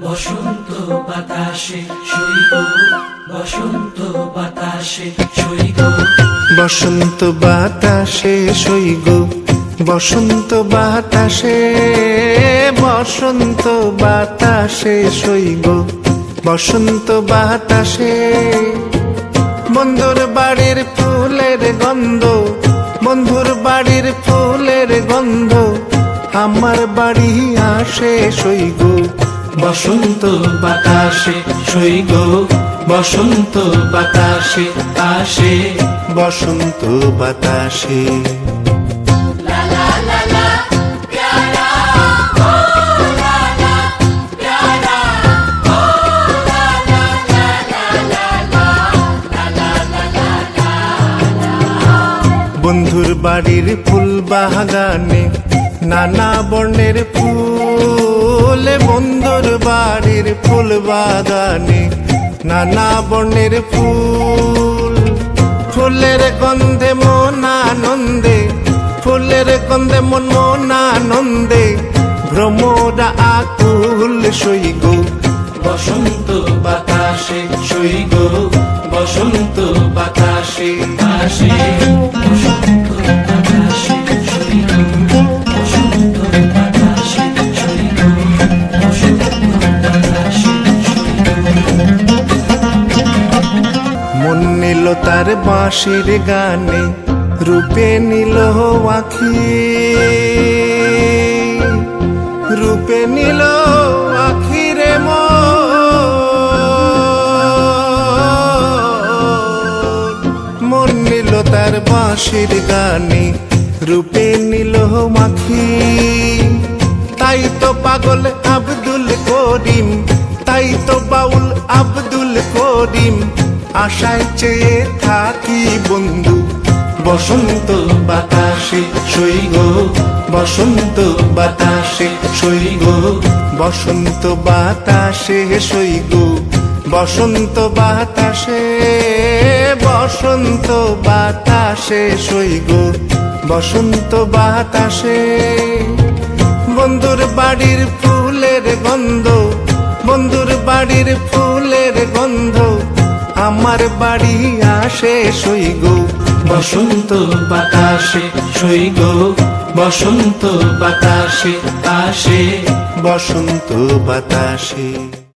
বসন্ত বাতাসে সইব, বসন্ত বাতাসে সইব, বসন্ত বাতাসে সইগ, বসন্ত বাতাসে, বসন্ত বাতাসে সইগ, বসন্ত বাতাসে। বন্ধুর বাড়ির ফুলের গন্ধ, বন্ধুর বাড়ির ফুলের গন্ধ আমার বাড়ি আসে সইগ। বসন্ত বাতাসে সইব, বসন্ত বাতাসে আসে, বসন্ত বাতাসে। বন্ধুর বাড়ির ফুল বাগানে নানা বর্ণের ফুল, বন্ধুর বাড়ির ফুল বাগানে নানা বর্ণের ফুল। ফুলের গন্ধে মন আনন্দে, ফুলের গন্ধে মন আনন্দে ভ্রমরা আকুল সইগ। বসন্ত বাতাসে সইব, বসন্ত বাতাসে আসে, বসন্ত বাতাসে সইব, বসন্ত বাতাসে সইব, বসন্ত বাতাসে সইব। মন নিল তার বাঁশির গানে, রূপে নিল আখি, রূপে নিল আখি রে মন নিল তার বাঁশির গানে, রূপে নিল আখি। তাই তো পাগল আব্দুল করিম, তাই তো বাউল আব্দুল করিম আশায় চেয়ে থাকি বন্ধু। বসন্ত বাতাসে সইব, বসন্ত বাতাসে সইব, বসন্ত বাতাসে সইগ, বসন্ত বাতাসে, বসন্ত বাতাসে সইগ, বসন্ত বাতাসে। বন্ধুর বাড়ির ফুলের গন্ধ, বন্ধুর বাড়ির ফুলের গন্ধ আমার বাড়ি আসে সইগ। বসন্ত বাতাসে সইব, বসন্ত বাতাসে আসে, বসন্ত বাতাসে।